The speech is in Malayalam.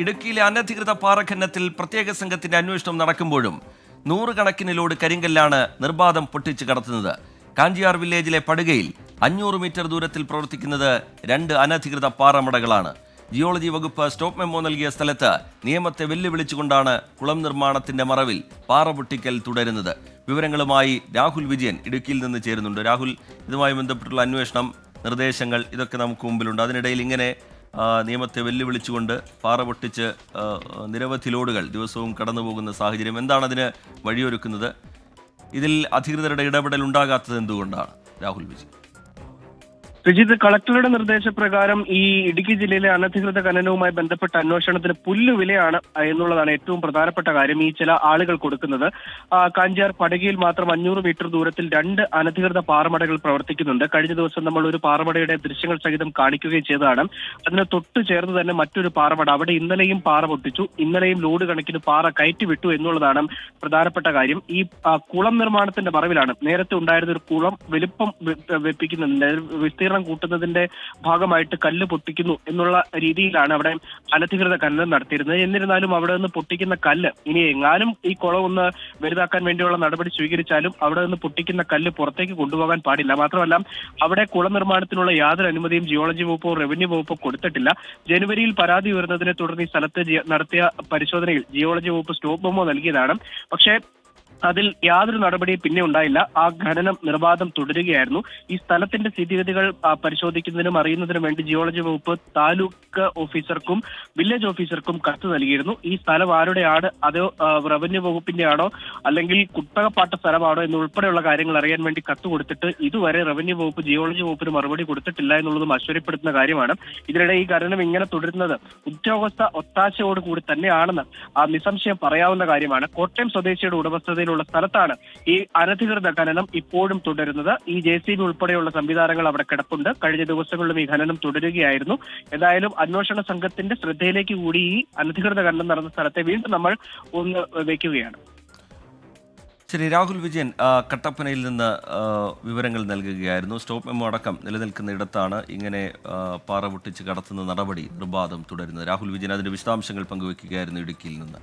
ഇടുക്കിയിലെ അനധികൃത പാറഖനനത്തിൽ പ്രത്യേക സംഘത്തിന്റെ അന്വേഷണം നടക്കുമ്പോഴും നൂറുകണക്കിന് ലോഡ് കരിങ്കല്ലാണ് നിർബാധം പൊട്ടിച്ച് കടത്തുന്നത്. കാഞ്ചിയാർ വില്ലേജിലെ പടുകയിൽ 500 മീറ്റർ ദൂരത്തിൽ പ്രവർത്തിക്കുന്നത് 2 അനധികൃത പാറമടകളാണ്. ജിയോളജി വകുപ്പ് സ്റ്റോപ്പ് മെമ്മോ നൽകിയ സ്ഥലത്ത് നിയമത്തെ വെല്ലുവിളിച്ചുകൊണ്ടാണ് കുളം നിർമ്മാണത്തിന്റെ മറവിൽ പാറ പൊട്ടിക്കൽ തുടരുന്നത്. വിവരങ്ങളുമായി രാഹുൽ വിജയൻ ഇടുക്കിയിൽ നിന്ന് ചേരുന്നുണ്ട്. രാഹുൽ, ഇതുമായി ബന്ധപ്പെട്ടുള്ള അന്വേഷണം, നിർദ്ദേശങ്ങൾ ഇതൊക്കെ നമുക്ക് മുമ്പിലുണ്ട്. അതിനിടയിൽ ഇങ്ങനെ നിയമത്തെ വെല്ലുവിളിച്ചുകൊണ്ട് പാറ പൊട്ടിച്ച് നിരവധി ലോഡുകൾ ദിവസവും കടന്നു പോകുന്ന സാഹചര്യം എന്താണ് അതിന് വഴിയൊരുക്കുന്നത്? ഇതിൽ അധികൃതരുടെ ഇടപെടൽ ഉണ്ടാകാത്തത് എന്തുകൊണ്ടാണ്, രാഹുൽ വിജയൻ? രജിത്, കളക്ടറുടെ നിർദ്ദേശപ്രകാരം ഈ ഇടുക്കി ജില്ലയിലെ അനധികൃത ഖനനവുമായി ബന്ധപ്പെട്ട അന്വേഷണത്തിന് പുല്ലുവിലയാണ് എന്നുള്ളതാണ് ഏറ്റവും പ്രധാനപ്പെട്ട കാര്യം. ഈ ചില ആളുകൾ കൊടുക്കുന്നത് കാഞ്ചിയാർ പടുകയിൽ മാത്രം 500 മീറ്റർ ദൂരത്തിൽ 2 അനധികൃത പാറമടകൾ പ്രവർത്തിക്കുന്നുണ്ട്. കഴിഞ്ഞ ദിവസം നമ്മൾ ഒരു പാറമടയുടെ ദൃശ്യങ്ങൾ സഹിതം കാണിക്കുകയും ചെയ്തതാണ്. അതിന് തൊട്ട് ചേർന്ന് തന്നെ മറ്റൊരു പാറമട, അവിടെ ഇന്നലെയും പാറ പൊട്ടിച്ചു, ഇന്നലെയും ലോഡ് കണക്കിന് പാറ കയറ്റി വിട്ടു എന്നുള്ളതാണ് പ്രധാനപ്പെട്ട കാര്യം. ഈ കുളം നിർമ്മാണത്തിന്റെ മറവിലാണ് നേരത്തെ ഉണ്ടായിരുന്ന ഒരു കുളം വലിപ്പം വെപ്പിക്കുന്ന വിസ്തീർണം കൂട്ടുന്നതിന്റെ ഭാഗമായിട്ട് കല്ല് പൊട്ടിക്കുന്നു എന്നുള്ള രീതിയിലാണ് അവിടെ അനധികൃത ഖനനം നടത്തിയിരുന്നത്. എന്നിരുന്നാലും അവിടെ നിന്ന് പൊട്ടിക്കുന്ന കല്ല് ഇനി എങ്ങാനും ഈ കുളം ഒന്ന് വലുതാക്കാൻ വേണ്ടിയുള്ള നടപടി സ്വീകരിച്ചാലും അവിടെ നിന്ന് പൊട്ടിക്കുന്ന കല്ല് പുറത്തേക്ക് കൊണ്ടുപോകാൻ പാടില്ല. മാത്രമല്ല, അവിടെ കുളം നിർമ്മാണത്തിനുള്ള യാതൊരു അനുമതിയും ജിയോളജി വകുപ്പോ റവന്യൂ വകുപ്പോ കൊടുത്തിട്ടില്ല. ജനുവരിയിൽ പരാതി ഉയർന്നതിനെ തുടർന്ന് ഈ സ്ഥലത്ത് നടത്തിയ പരിശോധനയിൽ ജിയോളജി വകുപ്പ് സ്റ്റോപ്പ് മെമ്മോ നൽകിയതാണ്. പക്ഷേ അതിൽ യാതൊരു നടപടിയും പിന്നെ ഉണ്ടായില്ല. ആ ഖനനം നിർബാധം തുടരുകയായിരുന്നു. ഈ സ്ഥലത്തിന്റെ സ്ഥിതിഗതികൾ പരിശോധിക്കുന്നതിനും അറിയുന്നതിനും വേണ്ടി ജിയോളജി വകുപ്പ് താലൂക്ക് ഓഫീസർക്കും വില്ലേജ് ഓഫീസർക്കും കത്ത് നൽകിയിരുന്നു. ഈ സ്ഥലം ആരുടെയാണ്, അതോ റവന്യൂ വകുപ്പിന്റെ ആണോ അല്ലെങ്കിൽ കുത്തകപ്പാട്ട സ്ഥലമാണോ എന്നുൾപ്പെടെയുള്ള കാര്യങ്ങൾ അറിയാൻ വേണ്ടി കത്ത് കൊടുത്തിട്ട് ഇതുവരെ റവന്യൂ വകുപ്പ് ജിയോളജി വകുപ്പിന് മറുപടി കൊടുത്തിട്ടില്ല എന്നുള്ളതും ആശ്ചര്യപ്പെടുത്തുന്ന കാര്യമാണ്. ഇതിനിടെ ഈ ഖനനം ഇങ്ങനെ തുടരുന്നത് ഉദ്യോഗസ്ഥ ഒത്താശയോടുകൂടി തന്നെയാണെന്ന് നിസ്സംശയം പറയാവുന്ന കാര്യമാണ്. കോട്ടയം സ്വദേശിയുടെ ഉടമസ്ഥതയിൽ സ്ഥലത്താണ് ഈ അനധികൃത ഖനനം ഇപ്പോഴും തുടരുന്നത്. ഈ JCB ഉൾപ്പെടെയുള്ള സംവിധാനങ്ങൾ അവിടെ കിടപ്പുണ്ട്. കഴിഞ്ഞ ദിവസങ്ങളിലും ഈ ഖനനം തുടരുകയായിരുന്നു. ഏതായാലും അന്വേഷണ സംഘത്തിന്റെ ശ്രദ്ധയിലേക്ക് കൂടി ഈ അനധികൃത ഖനനം നടന്ന സ്ഥലത്തെ വീണ്ടും നമ്മൾ ഒന്ന് വയ്ക്കുകയാണ്. ശരി, രാഹുൽ വിജയൻ കട്ടപ്പനയിൽ നിന്ന് വിവരങ്ങൾ നൽകുകയായിരുന്നു. സ്റ്റോപ്പ് മെമ്മോ അടക്കം നിലനിൽക്കുന്ന ഇടത്താണ് ഇങ്ങനെ പാറ പൊട്ടിച്ച് കടത്തുന്ന നടപടി നിർബാധം തുടരുന്നത്. രാഹുൽ വിജയൻ അതിന്റെ വിശദാംശങ്ങൾ പങ്കുവയ്ക്കുകയായിരുന്നു ഇടുക്കിയിൽ നിന്ന്.